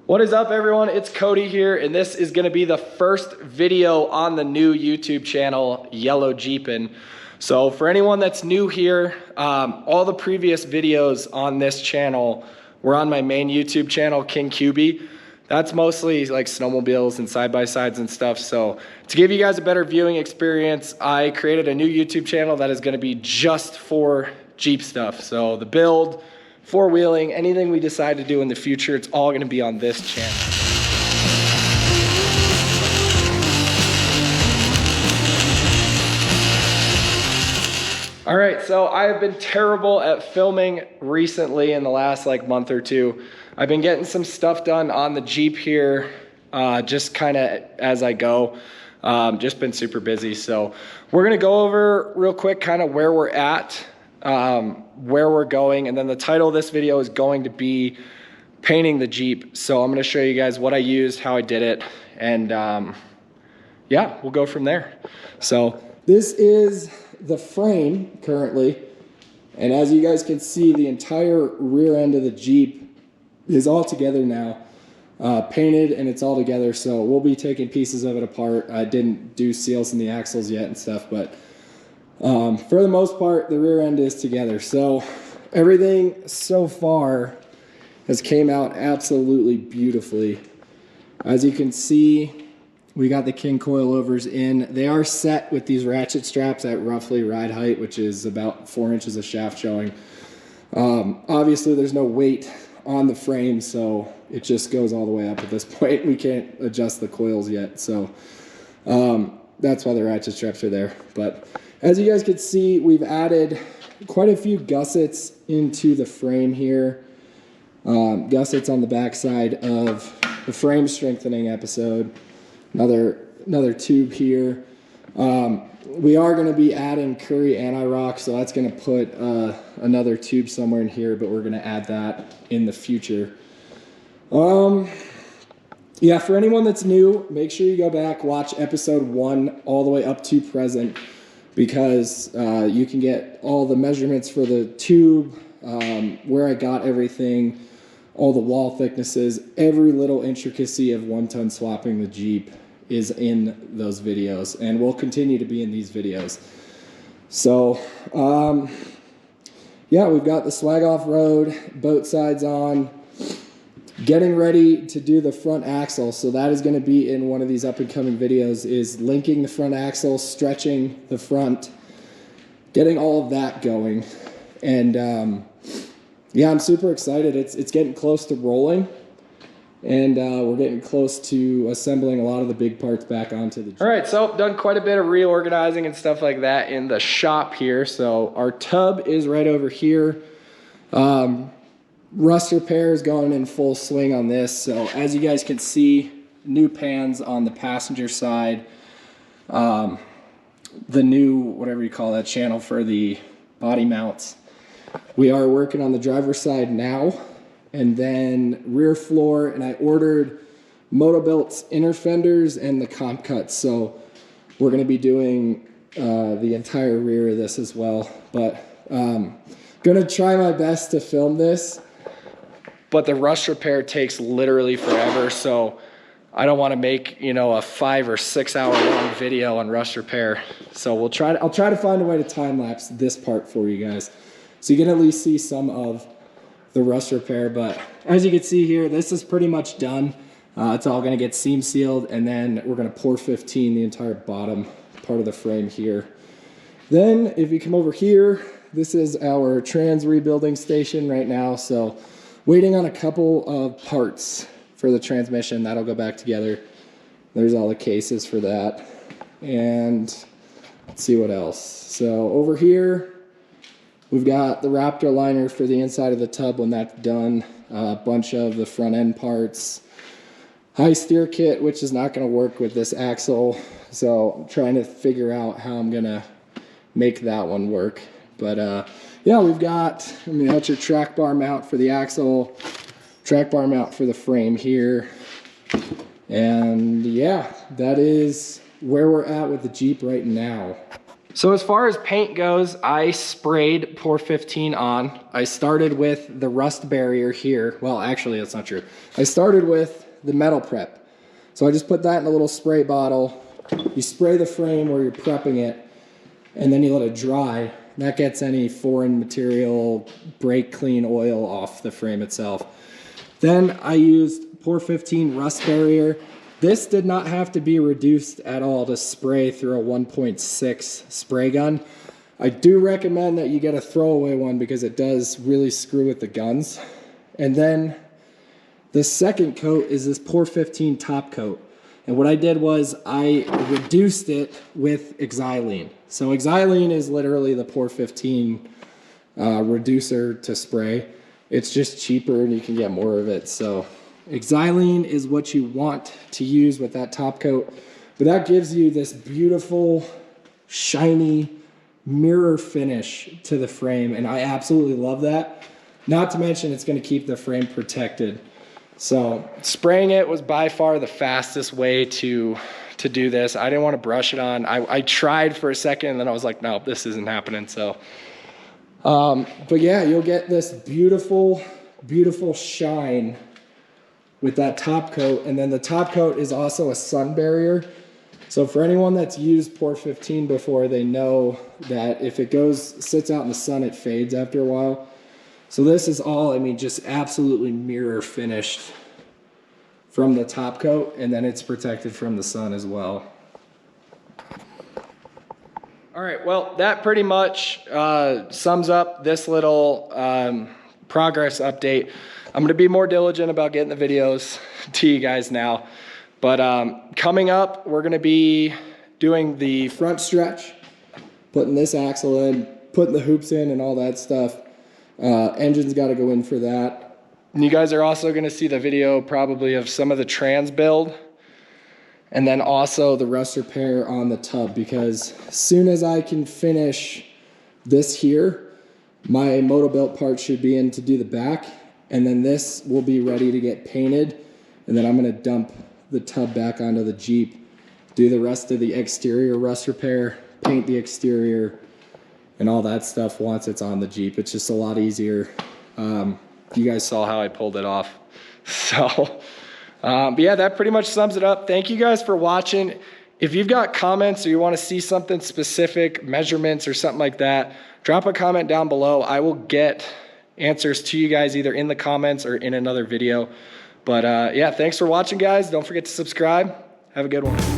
What is up, everyone? It's Cody here, and this is going to be the first video on the new YouTube channel, Yello Jeepin. So for anyone that's new here, all the previous videos on this channel were on my main YouTube channel, King Kubi. That's mostly like snowmobiles and side-by-sides and stuff. So to give you guys a better viewing experience, I created a new YouTube channel that is going to be just for Jeep stuff. So the build, four-wheeling, anything we decide to do in the future, it's all going to be on this channel. All right, so I have been terrible at filming recently in the last month or two. I've been getting some stuff done on the Jeep here, just kind of as I go. Just been super busy. So we're gonna go over real quick kind of where we're at, where we're going, and then the title of this video is going to be painting the Jeep. So I'm gonna show you guys what I used, how I did it, and yeah, we'll go from there. So this is the frame currently, and as you guys can see, the entire rear end of the Jeep is all together now, painted, and it's all together. So we'll be taking pieces of it apart. I didn't do seals in the axles yet and stuff, but for the most part, the rear end is together. So everything so far has came out absolutely beautifully. As you can see, we got the King coilovers in. They are set with these ratchet straps at roughly ride height, which is about 4 inches of shaft showing. Obviously there's no weight on the frame, so it just goes all the way up at this point. We can't adjust the coils yet, so that's why the ratchet straps are there. But as you guys can see, we've added quite a few gussets into the frame here. Gussets on the backside of the frame strengthening episode. Another tube here. We are going to be adding Curry anti-rock, so that's going to put another tube somewhere in here, but we're going to add that in the future. Yeah, for anyone that's new, make sure you go back, watch episode 1 all the way up to present, because you can get all the measurements for the tube, where I got everything, all the wall thicknesses, every little intricacy of 1-ton swapping the Jeep is in those videos, and will continue to be in these videos. So yeah, we've got the swag off road, both sides on, getting ready to do the front axle. So that is going to be in one of these up and coming videos, is linking the front axle, stretching the front, getting all of that going. And yeah, I'm super excited. It's getting close to rolling. And we're getting close to assembling a lot of the big parts back onto the Jeep. All right, so done quite a bit of reorganizing and stuff like that in the shop here. So our tub is right over here. Rust repair is going in full swing on this. So as you guys can see, new pans on the passenger side. The new, whatever you call that, channel for the body mounts. We are working on the driver's side now. And then rear floor, and I ordered Motobilt's inner fenders and the comp cuts. So we're going to be doing the entire rear of this as well. But going to try my best to film this. But the rust repair takes literally forever. So I don't want to make, a 5 or 6 hour long video on rust repair. So I'll try to find a way to time lapse this part for you guys, so you can at least see some of the rust repair. But as you can see here, this is pretty much done. It's all going to get seam sealed, and then we're going to pour 15 the entire bottom part of the frame here. Then if you come over here, this is our trans rebuilding station right now. So waiting on a couple of parts for the transmission. That'll go back together. There's all the cases for that. And let's see what else. So over here, we've got the Raptor liner for the inside of the tub when that's done. A bunch of the front end parts. High steer kit, which is not going to work with this axle. So I'm trying to figure out how I'm going to make that one work. But yeah, we've got, that's your track bar mount for the axle, track bar mount for the frame here. And yeah, that is where we're at with the Jeep right now. So as far as paint goes, I sprayed Pour 15 on. I started with the rust barrier here. Well, actually, that's not true. I started with the metal prep. So I just put that in a little spray bottle. You spray the frame where you're prepping it, and then you let it dry. That gets any foreign material, brake clean oil off the frame itself. Then I used Pour 15 rust barrier. This did not have to be reduced at all to spray through a 1.6 spray gun. I do recommend that you get a throwaway one because it does really screw with the guns. And then the second coat is this Pour 15 top coat. And what I did was I reduced it with xylene. So xylene is literally the Pour 15 reducer to spray. It's just cheaper and you can get more of it. So xylene is what you want to use with that top coat, but that gives you this beautiful, shiny mirror finish to the frame, and I absolutely love that. Not to mention it's going to keep the frame protected. So spraying it was by far the fastest way to do this. I didn't want to brush it on. I tried for a second, and then I was like, no, this isn't happening. So, but yeah, you'll get this beautiful, beautiful shine with that top coat. And then the top coat is also a sun barrier. So for anyone that's used Pour 15 before, they know that if it sits out in the sun, it fades after a while. So this is all, I mean, just absolutely mirror finished from the top coat, and then it's protected from the sun as well. All right, well, that pretty much sums up this little progress update. I'm gonna be more diligent about getting the videos to you guys now. But coming up, we're gonna be doing the front stretch, putting this axle in, putting the hoops in and all that stuff. Engine's gotta go in for that. And you guys are also gonna see the video probably of some of the trans build, and then also the rust repair on the tub, because as soon as I can finish this here, my moto-built part should be in to do the back, and then this will be ready to get painted, and then I'm gonna dump the tub back onto the Jeep, do the rest of the exterior rust repair, paint the exterior, and all that stuff once it's on the Jeep. It's just a lot easier. You guys saw how I pulled it off. So, but yeah, that pretty much sums it up. Thank you guys for watching. If you've got comments or you want to see something specific, measurements or something like that, drop a comment down below. I will get answers to you guys either in the comments or in another video. But yeah, thanks for watching, guys. Don't forget to subscribe. Have a good one.